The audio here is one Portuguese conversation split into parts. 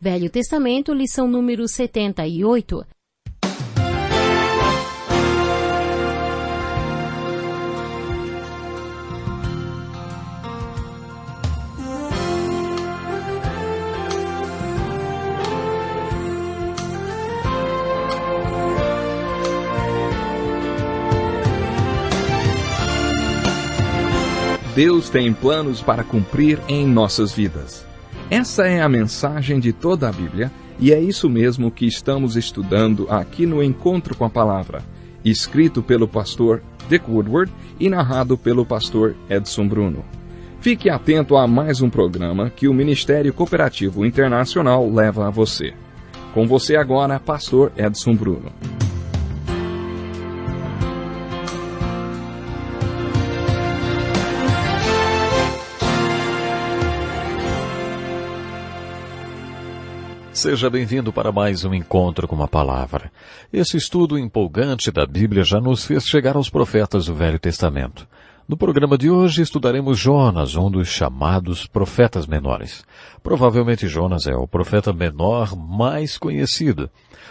Velho Testamento, lição número 78. Deus tem planos para cumprir em nossas vidas. Essa é a mensagem de toda a Bíblia, e é isso mesmo que estamos estudando aqui no Encontro com a Palavra, escrito pelo pastor Dick Woodward e narrado pelo pastor Edson Bruno. Fique atento a mais um programa que o Ministério Cooperativo Internacional leva a você. Com você agora, pastor Edson Bruno. Seja bem-vindo para mais um Encontro com a Palavra. Esse estudo empolgante da Bíblia já nos fez chegar aos profetas do Velho Testamento. No programa de hoje estudaremos Jonas, um dos chamados profetas menores. Provavelmente Jonas é o profeta menor mais conhecido.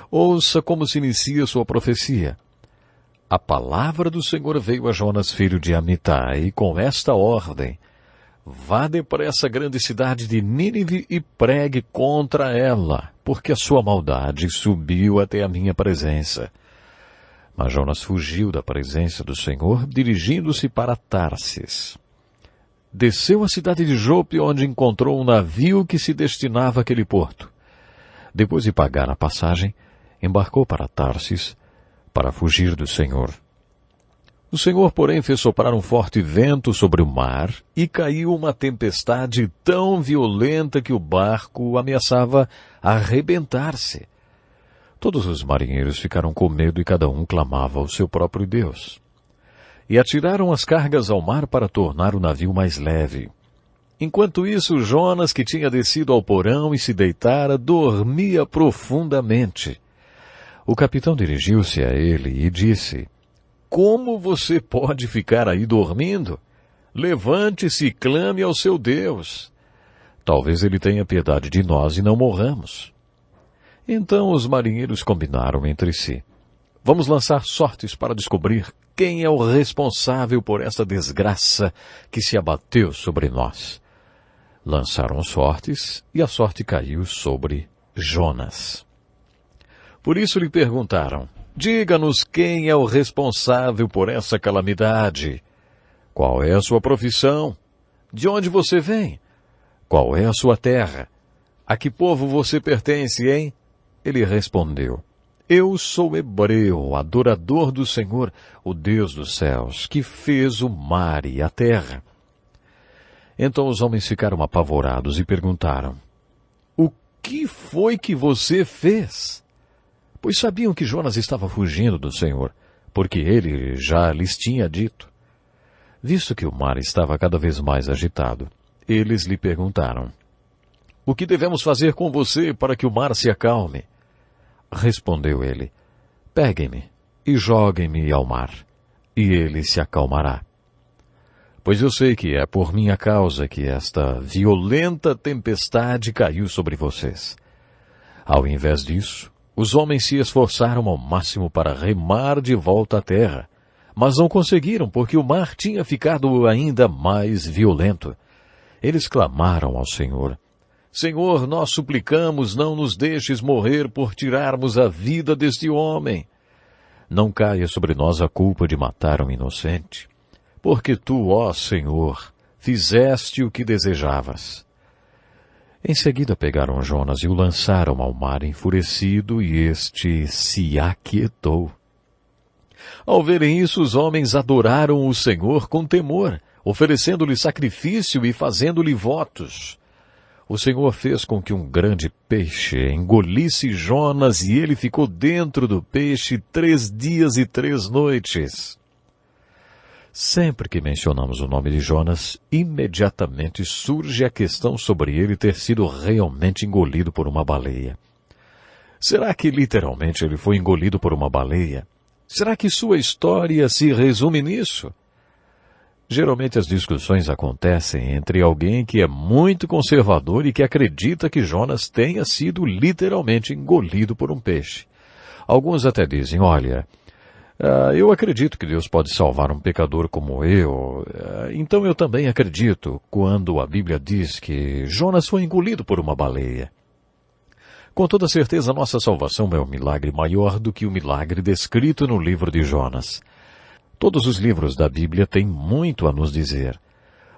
Ouça como se inicia sua profecia. A palavra do Senhor veio a Jonas, filho de Amitai, com esta ordem: vá depressa à grande cidade de Nínive e pregue contra ela, porque a sua maldade subiu até a minha presença. Mas Jonas fugiu da presença do Senhor, dirigindo-se para Tarsis. Desceu à cidade de Jope, onde encontrou um navio que se destinava àquele porto. Depois de pagar a passagem, embarcou para Tarsis para fugir do Senhor. O Senhor, porém, fez soprar um forte vento sobre o mar e caiu uma tempestade tão violenta que o barco ameaçava arrebentar-se. Todos os marinheiros ficaram com medo e cada um clamava ao seu próprio Deus. E atiraram as cargas ao mar para tornar o navio mais leve. Enquanto isso, Jonas, que tinha descido ao porão e se deitara, dormia profundamente. O capitão dirigiu-se a ele e disse: como você pode ficar aí dormindo? Levante-se e clame ao seu Deus. Talvez ele tenha piedade de nós e não morramos. Então os marinheiros combinaram entre si: vamos lançar sortes para descobrir quem é o responsável por esta desgraça que se abateu sobre nós. Lançaram sortes e a sorte caiu sobre Jonas. Por isso lhe perguntaram: diga-nos quem é o responsável por essa calamidade. Qual é a sua profissão? De onde você vem? Qual é a sua terra? A que povo você pertence, hein? Ele respondeu: eu sou hebreu, adorador do Senhor, o Deus dos céus, que fez o mar e a terra. Então os homens ficaram apavorados e perguntaram: o que foi que você fez? Pois sabiam que Jonas estava fugindo do Senhor, porque ele já lhes tinha dito. Visto que o mar estava cada vez mais agitado, eles lhe perguntaram: o que devemos fazer com você para que o mar se acalme? Respondeu ele: peguem-me e joguem-me ao mar, e ele se acalmará. Pois eu sei que é por minha causa que esta violenta tempestade caiu sobre vocês. Ao invés disso, os homens se esforçaram ao máximo para remar de volta à terra, mas não conseguiram porque o mar tinha ficado ainda mais violento. Eles clamaram ao Senhor: Senhor, nós suplicamos, não nos deixes morrer por tirarmos a vida deste homem. Não caia sobre nós a culpa de matar um inocente, porque tu, ó Senhor, fizeste o que desejavas. Em seguida pegaram Jonas e o lançaram ao mar enfurecido, e este se aquietou. Ao verem isso, os homens adoraram o Senhor com temor, oferecendo-lhe sacrifício e fazendo-lhe votos. O Senhor fez com que um grande peixe engolisse Jonas, e ele ficou dentro do peixe 3 dias e 3 noites. Sempre que mencionamos o nome de Jonas, imediatamente surge a questão sobre ele ter sido realmente engolido por uma baleia. Será que literalmente ele foi engolido por uma baleia? Será que sua história se resume nisso? Geralmente as discussões acontecem entre alguém que é muito conservador e que acredita que Jonas tenha sido literalmente engolido por um peixe. Alguns até dizem, olha, eu acredito que Deus pode salvar um pecador como eu, então eu também acredito quando a Bíblia diz que Jonas foi engolido por uma baleia. Com toda certeza, nossa salvação é um milagre maior do que o milagre descrito no livro de Jonas. Todos os livros da Bíblia têm muito a nos dizer.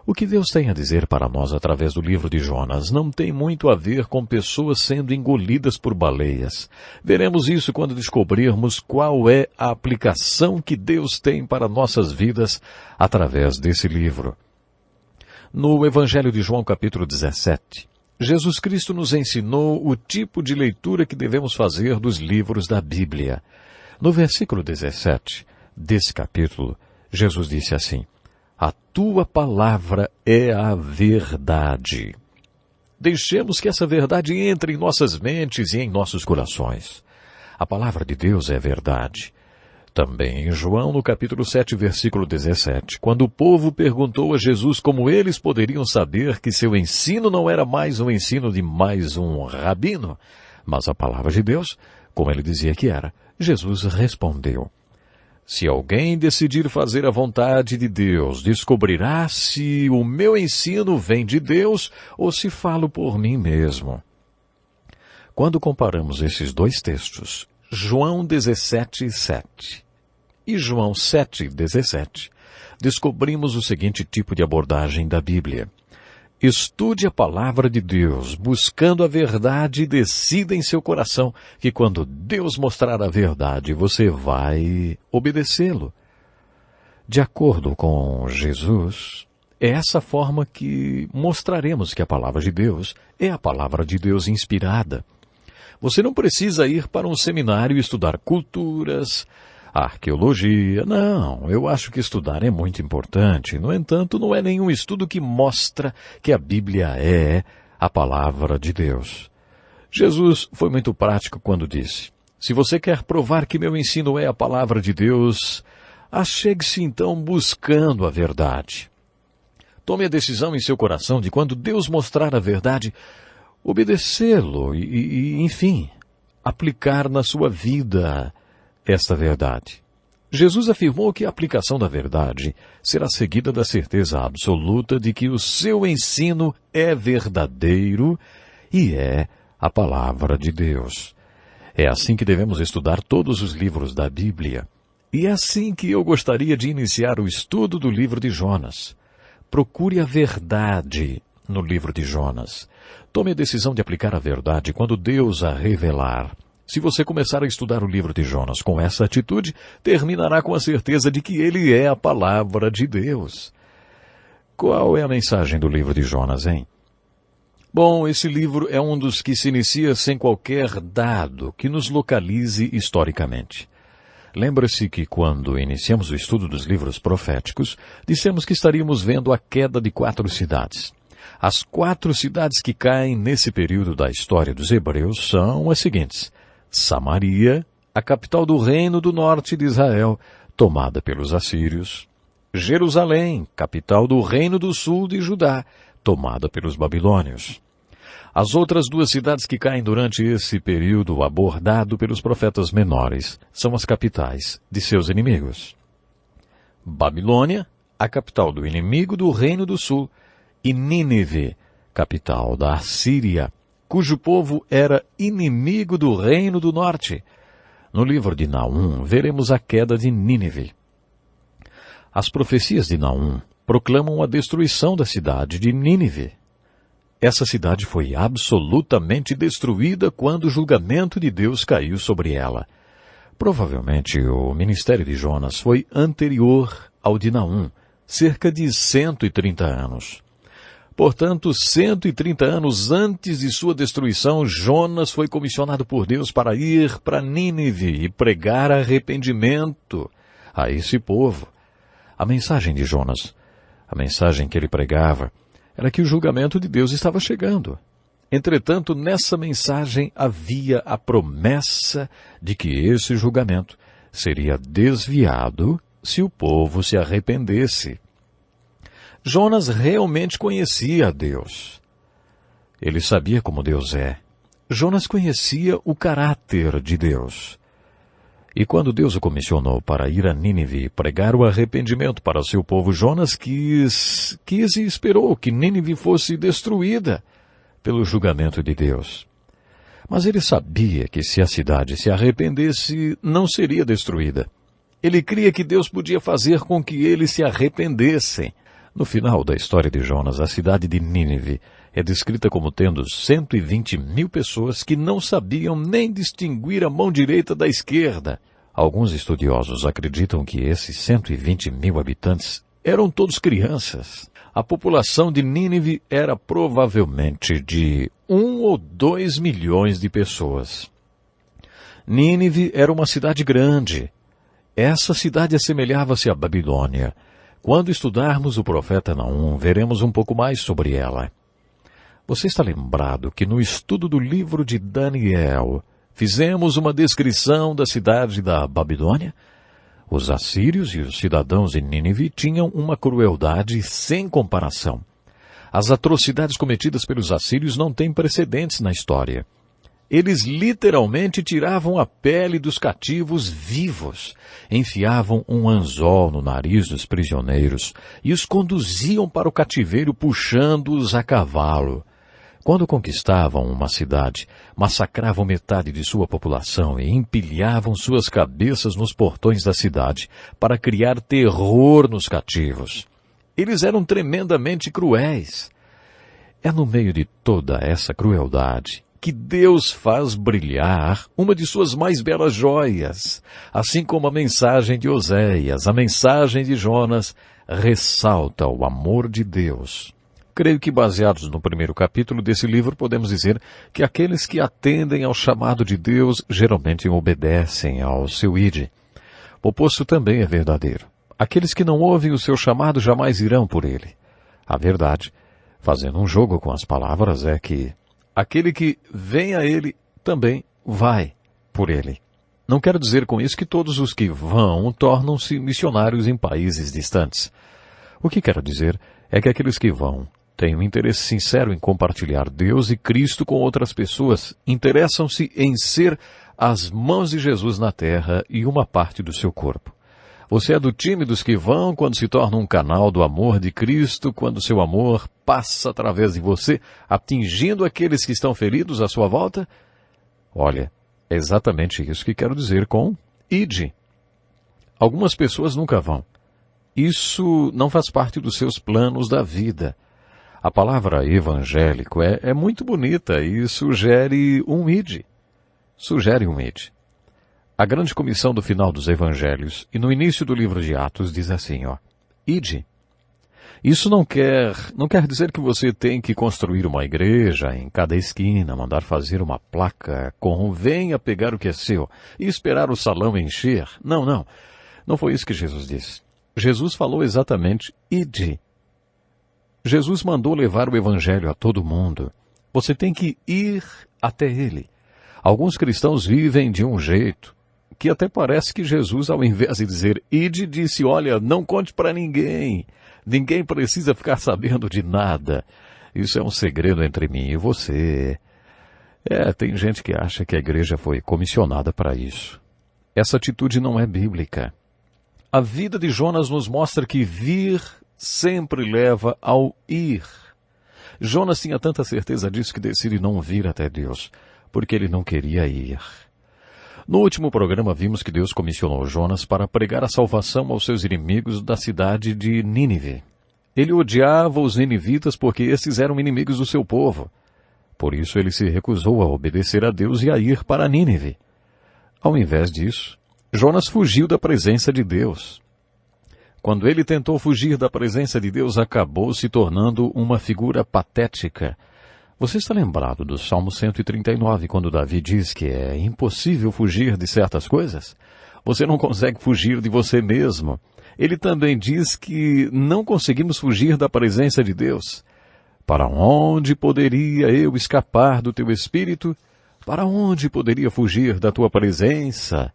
O que Deus tem a dizer para nós através do livro de Jonas não tem muito a ver com pessoas sendo engolidas por baleias. Veremos isso quando descobrirmos qual é a aplicação que Deus tem para nossas vidas através desse livro. No Evangelho de João, capítulo 17, Jesus Cristo nos ensinou o tipo de leitura que devemos fazer dos livros da Bíblia. No versículo 17 desse capítulo, Jesus disse assim, a tua palavra é a verdade. Deixemos que essa verdade entre em nossas mentes e em nossos corações. A palavra de Deus é verdade. Também em João, no capítulo 7, versículo 17, quando o povo perguntou a Jesus como eles poderiam saber que seu ensino não era mais um ensino de mais um rabino, mas a palavra de Deus, como ele dizia que era, Jesus respondeu, se alguém decidir fazer a vontade de Deus, descobrirá se o meu ensino vem de Deus ou se falo por mim mesmo. Quando comparamos esses dois textos, João 17, 7 e João 7, 17, descobrimos o seguinte tipo de abordagem da Bíblia. Estude a palavra de Deus, buscando a verdade e decida em seu coração que quando Deus mostrar a verdade, você vai obedecê-lo. De acordo com Jesus, é essa forma que mostraremos que a palavra de Deus é a palavra de Deus inspirada. Você não precisa ir para um seminário e estudar culturas, arqueologia. Não, eu acho que estudar é muito importante. No entanto, não é nenhum estudo que mostra que a Bíblia é a palavra de Deus. Jesus foi muito prático quando disse, se você quer provar que meu ensino é a palavra de Deus, achegue-se então buscando a verdade. Tome a decisão em seu coração de quando Deus mostrar a verdade, obedecê-lo e, enfim, aplicar na sua vida esta verdade. Jesus afirmou que a aplicação da verdade será seguida da certeza absoluta de que o seu ensino é verdadeiro e é a palavra de Deus. É assim que devemos estudar todos os livros da Bíblia. E é assim que eu gostaria de iniciar o estudo do livro de Jonas. Procure a verdade no livro de Jonas. Tome a decisão de aplicar a verdade quando Deus a revelar. Se você começar a estudar o livro de Jonas com essa atitude, terminará com a certeza de que ele é a palavra de Deus. Qual é a mensagem do livro de Jonas, hein? Bom, esse livro é um dos que se inicia sem qualquer dado que nos localize historicamente. Lembra-se que quando iniciamos o estudo dos livros proféticos, dissemos que estaríamos vendo a queda de 4 cidades. As 4 cidades que caem nesse período da história dos hebreus são as seguintes: Samaria, a capital do reino do norte de Israel, tomada pelos assírios; Jerusalém, capital do reino do sul de Judá, tomada pelos babilônios. As outras 2 cidades que caem durante esse período abordado pelos profetas menores são as capitais de seus inimigos. Babilônia, a capital do inimigo do reino do sul, e Nínive, capital da Assíria, cujo povo era inimigo do reino do norte. No livro de Naum, veremos a queda de Nínive. As profecias de Naum proclamam a destruição da cidade de Nínive. Essa cidade foi absolutamente destruída quando o julgamento de Deus caiu sobre ela. Provavelmente o ministério de Jonas foi anterior ao de Naum, cerca de 130 anos. Portanto, 130 anos antes de sua destruição, Jonas foi comissionado por Deus para ir para Nínive e pregar arrependimento a esse povo. A mensagem de Jonas, a mensagem que ele pregava, era que o julgamento de Deus estava chegando. Entretanto, nessa mensagem havia a promessa de que esse julgamento seria desviado se o povo se arrependesse. Jonas realmente conhecia a Deus. Ele sabia como Deus é. Jonas conhecia o caráter de Deus. E quando Deus o comissionou para ir a Nínive e pregar o arrependimento para o seu povo, Jonas quis e esperou que Nínive fosse destruída pelo julgamento de Deus. Mas ele sabia que se a cidade se arrependesse, não seria destruída. Ele cria que Deus podia fazer com que eles se arrependessem. No final da história de Jonas, a cidade de Nínive é descrita como tendo 120 mil pessoas que não sabiam nem distinguir a mão direita da esquerda. Alguns estudiosos acreditam que esses 120 mil habitantes eram todos crianças. A população de Nínive era provavelmente de 1 ou 2 milhões de pessoas. Nínive era uma cidade grande. Essa cidade assemelhava-se à Babilônia. Quando estudarmos o profeta Naum, veremos um pouco mais sobre ela. Você está lembrado que no estudo do livro de Daniel, fizemos uma descrição da cidade da Babilônia? Os assírios e os cidadãos de Nínive tinham uma crueldade sem comparação. As atrocidades cometidas pelos assírios não têm precedentes na história. Eles literalmente tiravam a pele dos cativos vivos, enfiavam um anzol no nariz dos prisioneiros e os conduziam para o cativeiro puxando-os a cavalo. Quando conquistavam uma cidade, massacravam metade de sua população e empilhavam suas cabeças nos portões da cidade para criar terror nos cativos. Eles eram tremendamente cruéis. É no meio de toda essa crueldade que Deus faz brilhar uma de suas mais belas joias, assim como a mensagem de Oséias, a mensagem de Jonas, ressalta o amor de Deus. Creio que, baseados no primeiro capítulo desse livro, podemos dizer que aqueles que atendem ao chamado de Deus geralmente obedecem ao seu ide. O oposto também é verdadeiro. Aqueles que não ouvem o seu chamado jamais irão por ele. A verdade, fazendo um jogo com as palavras, é que aquele que vem a ele também vai por ele. Não quero dizer com isso que todos os que vão tornam-se missionários em países distantes. O que quero dizer é que aqueles que vão têm um interesse sincero em compartilhar Deus e Cristo com outras pessoas, interessam-se em ser as mãos de Jesus na terra e uma parte do seu corpo. Você é do time dos que vão quando se torna um canal do amor de Cristo, quando seu amor passa através de você, atingindo aqueles que estão feridos à sua volta? Olha, é exatamente isso que quero dizer com ide. Algumas pessoas nunca vão. Isso não faz parte dos seus planos da vida. A palavra evangélico é muito bonita e sugere um ide. Sugere um ide. A grande comissão do final dos evangelhos e no início do livro de Atos diz assim, ide. Isso não quer dizer que você tem que construir uma igreja em cada esquina, mandar fazer uma placa com venha pegar o que é seu e esperar o salão encher. Não. Não foi isso que Jesus disse. Jesus falou exatamente ide. Jesus mandou levar o evangelho a todo mundo. Você tem que ir até ele. Alguns cristãos vivem de um jeito que até parece que Jesus, ao invés de dizer ide, disse, olha, não conte para ninguém. Ninguém precisa ficar sabendo de nada. Isso é um segredo entre mim e você. Tem gente que acha que a igreja foi comissionada para isso. Essa atitude não é bíblica. A vida de Jonas nos mostra que vir sempre leva ao ir. Jonas tinha tanta certeza disso que decide não vir até Deus, porque ele não queria ir. No último programa vimos que Deus comissionou Jonas para pregar a salvação aos seus inimigos da cidade de Nínive. Ele odiava os ninivitas porque esses eram inimigos do seu povo. Por isso ele se recusou a obedecer a Deus e a ir para Nínive. Ao invés disso, Jonas fugiu da presença de Deus. Quando ele tentou fugir da presença de Deus, acabou se tornando uma figura patética. Você está lembrado do Salmo 139, quando Davi diz que é impossível fugir de certas coisas? Você não consegue fugir de você mesmo. Ele também diz que não conseguimos fugir da presença de Deus. Para onde poderia eu escapar do teu espírito? Para onde poderia fugir da tua presença?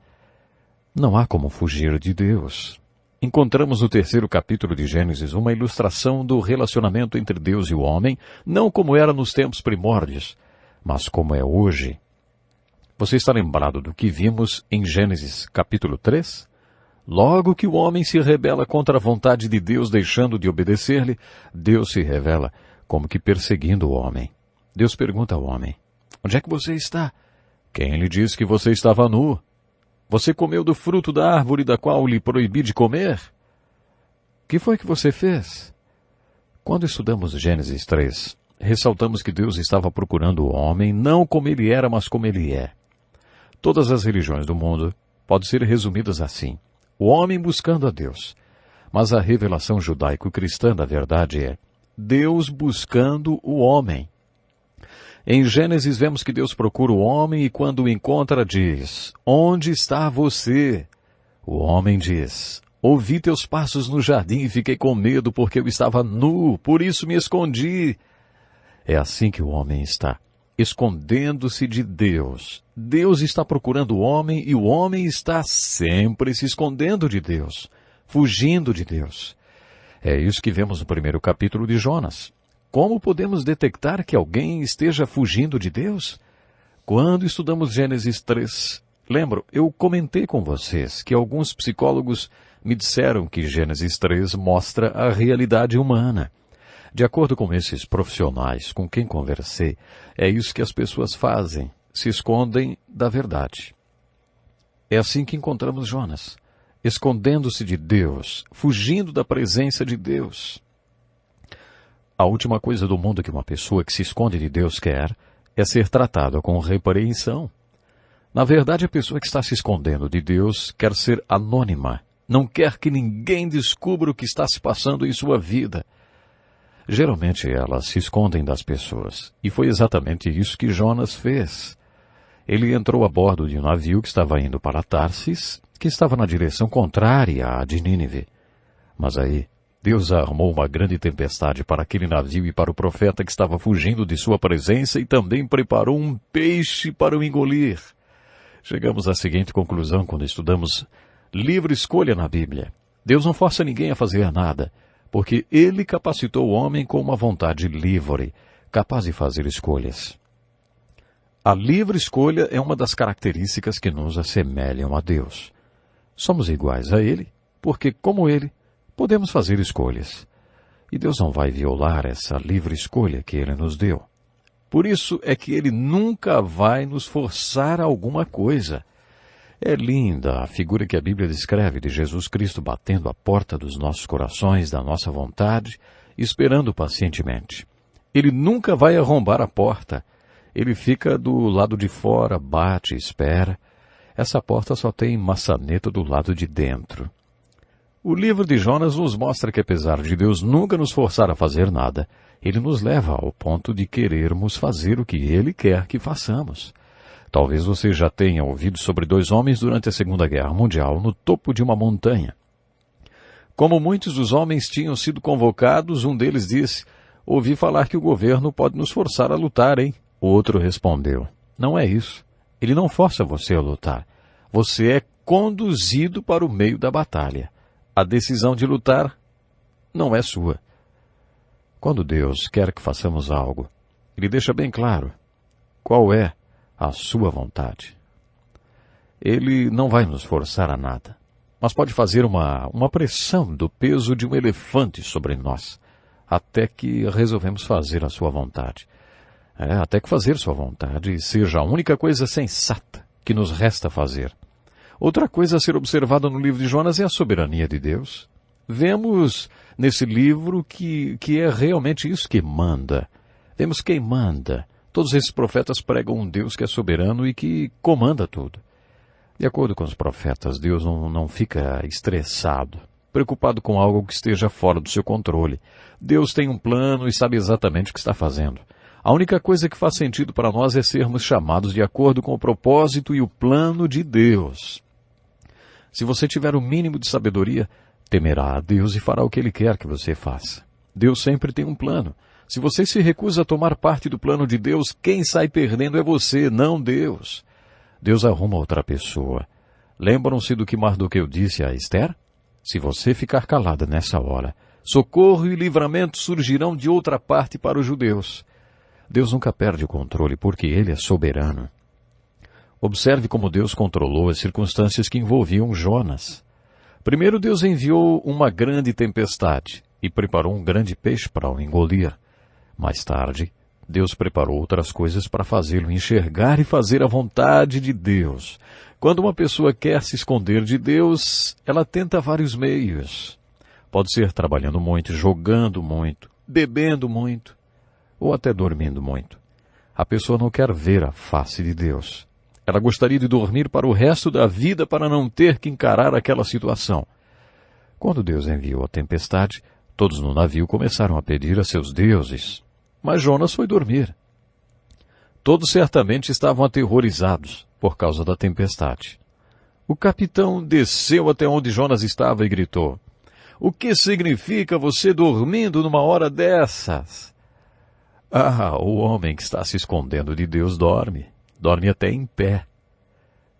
Não há como fugir de Deus. encontramos no terceiro capítulo de Gênesis uma ilustração do relacionamento entre Deus e o homem, não como era nos tempos primórdios, mas como é hoje. Você está lembrado do que vimos em Gênesis capítulo 3? Logo que o homem se rebela contra a vontade de Deus, deixando de obedecer-lhe, Deus se revela como que perseguindo o homem. Deus pergunta ao homem: onde é que você está? Quem lhe disse que você estava nu? Você comeu do fruto da árvore da qual lhe proibi de comer? O que foi que você fez? Quando estudamos Gênesis 3, ressaltamos que Deus estava procurando o homem não como ele era, mas como ele é. Todas as religiões do mundo podem ser resumidas assim: o homem buscando a Deus. Mas a revelação judaico-cristã da verdade é Deus buscando o homem. Em Gênesis vemos que Deus procura o homem e quando o encontra diz: onde está você? O homem diz: ouvi teus passos no jardim e fiquei com medo porque eu estava nu, por isso me escondi. É assim que o homem está, escondendo-se de Deus. Deus está procurando o homem e o homem está sempre se escondendo de Deus, fugindo de Deus. É isso que vemos no primeiro capítulo de Jonas. Como podemos detectar que alguém esteja fugindo de Deus? Quando estudamos Gênesis 3, lembro, eu comentei com vocês que alguns psicólogos me disseram que Gênesis 3 mostra a realidade humana. De acordo com esses profissionais com quem conversei, é isso que as pessoas fazem, se escondem da verdade. É assim que encontramos Jonas, escondendo-se de Deus, fugindo da presença de Deus. A última coisa do mundo que uma pessoa que se esconde de Deus quer é ser tratada com repreensão. Na verdade, a pessoa que está se escondendo de Deus quer ser anônima, não quer que ninguém descubra o que está se passando em sua vida. Geralmente elas se escondem das pessoas, e foi exatamente isso que Jonas fez. Ele entrou a bordo de um navio que estava indo para Tarsis, que estava na direção contrária à de Nínive. Mas aí, Deus armou uma grande tempestade para aquele navio e para o profeta que estava fugindo de sua presença e também preparou um peixe para o engolir. Chegamos à seguinte conclusão quando estudamos livre escolha na Bíblia. Deus não força ninguém a fazer nada, porque Ele capacitou o homem com uma vontade livre, capaz de fazer escolhas. A livre escolha é uma das características que nos assemelham a Deus. Somos iguais a Ele, porque, como Ele, podemos fazer escolhas. E Deus não vai violar essa livre escolha que Ele nos deu. Por isso é que Ele nunca vai nos forçar a alguma coisa. É linda a figura que a Bíblia descreve de Jesus Cristo batendo a porta dos nossos corações, da nossa vontade, esperando pacientemente. Ele nunca vai arrombar a porta. Ele fica do lado de fora, bate, espera. Essa porta só tem maçaneta do lado de dentro. O livro de Jonas nos mostra que apesar de Deus nunca nos forçar a fazer nada, Ele nos leva ao ponto de querermos fazer o que Ele quer que façamos. Talvez você já tenha ouvido sobre dois homens durante a Segunda Guerra Mundial no topo de uma montanha. Como muitos dos homens tinham sido convocados, um deles disse: ouvi falar que o governo pode nos forçar a lutar, hein? O outro respondeu: não é isso. Ele não força você a lutar. Você é conduzido para o meio da batalha. A decisão de lutar não é sua. Quando Deus quer que façamos algo, Ele deixa bem claro qual é a sua vontade. Ele não vai nos forçar a nada, mas pode fazer uma pressão do peso de um elefante sobre nós, até que resolvemos fazer a sua vontade. Até que fazer sua vontade seja a única coisa sensata que nos resta fazer. Outra coisa a ser observada no livro de Jonas é a soberania de Deus. Vemos nesse livro que é realmente isso que manda. Vemos quem manda. Todos esses profetas pregam um Deus que é soberano e que comanda tudo. De acordo com os profetas, Deus não fica estressado, preocupado com algo que esteja fora do seu controle. Deus tem um plano e sabe exatamente o que está fazendo. A única coisa que faz sentido para nós é sermos chamados de acordo com o propósito e o plano de Deus. Se você tiver o mínimo de sabedoria, temerá a Deus e fará o que Ele quer que você faça. Deus sempre tem um plano. Se você se recusa a tomar parte do plano de Deus, quem sai perdendo é você, não Deus. Deus arruma outra pessoa. Lembram-se do que Mardoqueu disse a Esther? Se você ficar calada nessa hora, socorro e livramento surgirão de outra parte para os judeus. Deus nunca perde o controle, porque Ele é soberano. Observe como Deus controlou as circunstâncias que envolviam Jonas. Primeiro, Deus enviou uma grande tempestade e preparou um grande peixe para o engolir. Mais tarde, Deus preparou outras coisas para fazê-lo enxergar e fazer a vontade de Deus. Quando uma pessoa quer se esconder de Deus, ela tenta vários meios. Pode ser trabalhando muito, jogando muito, bebendo muito, ou até dormindo muito. A pessoa não quer ver a face de Deus. Ela gostaria de dormir para o resto da vida para não ter que encarar aquela situação. Quando Deus enviou a tempestade, todos no navio começaram a pedir a seus deuses. Mas Jonas foi dormir. Todos certamente estavam aterrorizados por causa da tempestade. O capitão desceu até onde Jonas estava e gritou: "O que significa você dormindo numa hora dessas?" Ah, o homem que está se escondendo de Deus dorme até em pé.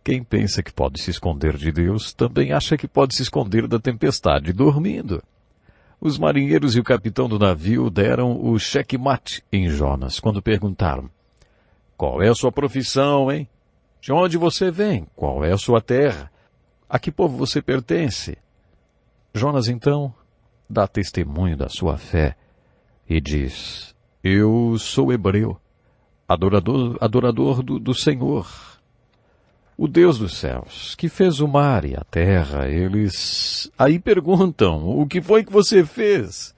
Quem pensa que pode se esconder de Deus, também acha que pode se esconder da tempestade dormindo. Os marinheiros e o capitão do navio deram o checkmate em Jonas, quando perguntaram: "Qual é a sua profissão, hein? De onde você vem? Qual é a sua terra? A que povo você pertence?" Jonas, então, dá testemunho da sua fé e diz: "Eu sou hebreu, adorador do Senhor, o Deus dos céus, que fez o mar e a terra." Eles aí perguntam: "O que foi que você fez?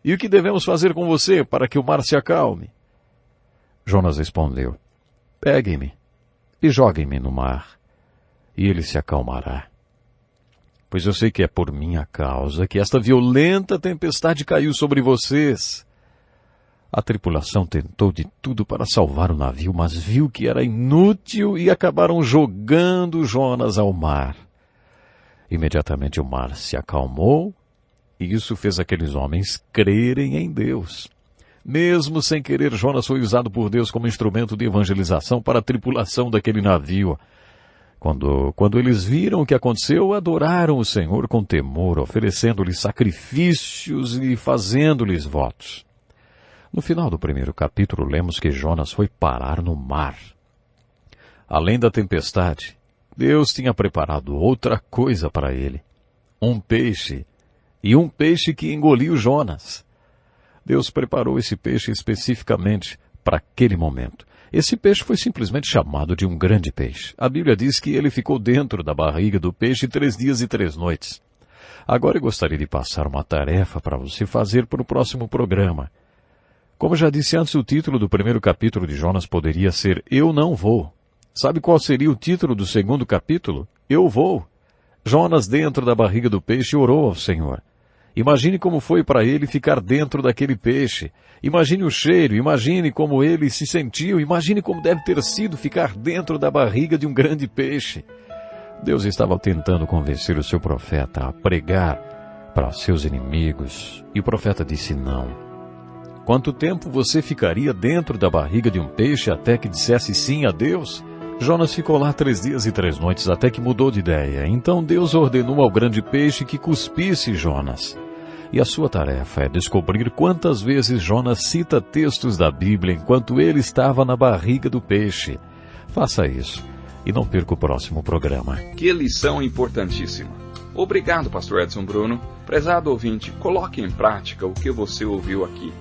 E o que devemos fazer com você para que o mar se acalme?" Jonas respondeu: "Peguem-me e joguem-me no mar, e ele se acalmará. Pois eu sei que é por minha causa que esta violenta tempestade caiu sobre vocês." A tripulação tentou de tudo para salvar o navio, mas viu que era inútil e acabaram jogando Jonas ao mar. Imediatamente o mar se acalmou, e isso fez aqueles homens crerem em Deus. Mesmo sem querer, Jonas foi usado por Deus como instrumento de evangelização para a tripulação daquele navio. Quando eles viram o que aconteceu, adoraram o Senhor com temor, oferecendo-lhes sacrifícios e fazendo-lhes votos. No final do primeiro capítulo, lemos que Jonas foi parar no mar. Além da tempestade, Deus tinha preparado outra coisa para ele: um peixe, e um peixe que engoliu Jonas. Deus preparou esse peixe especificamente para aquele momento. Esse peixe foi simplesmente chamado de um grande peixe. A Bíblia diz que ele ficou dentro da barriga do peixe 3 dias e 3 noites. Agora eu gostaria de passar uma tarefa para você fazer para o próximo programa. Como já disse antes, o título do primeiro capítulo de Jonas poderia ser "Eu não vou". Sabe qual seria o título do segundo capítulo? "Eu vou". Jonas, dentro da barriga do peixe, orou ao Senhor. Imagine como foi para ele ficar dentro daquele peixe. Imagine o cheiro, imagine como ele se sentiu, imagine como deve ter sido ficar dentro da barriga de um grande peixe. Deus estava tentando convencer o seu profeta a pregar para seus inimigos, e o profeta disse não. Quanto tempo você ficaria dentro da barriga de um peixe até que dissesse sim a Deus? Jonas ficou lá 3 dias e 3 noites até que mudou de ideia. Então Deus ordenou ao grande peixe que cuspisse Jonas. E a sua tarefa é descobrir quantas vezes Jonas cita textos da Bíblia enquanto ele estava na barriga do peixe. Faça isso e não perca o próximo programa. Que lição importantíssima. Obrigado, Pastor Edson Bruno. Prezado ouvinte, coloque em prática o que você ouviu aqui.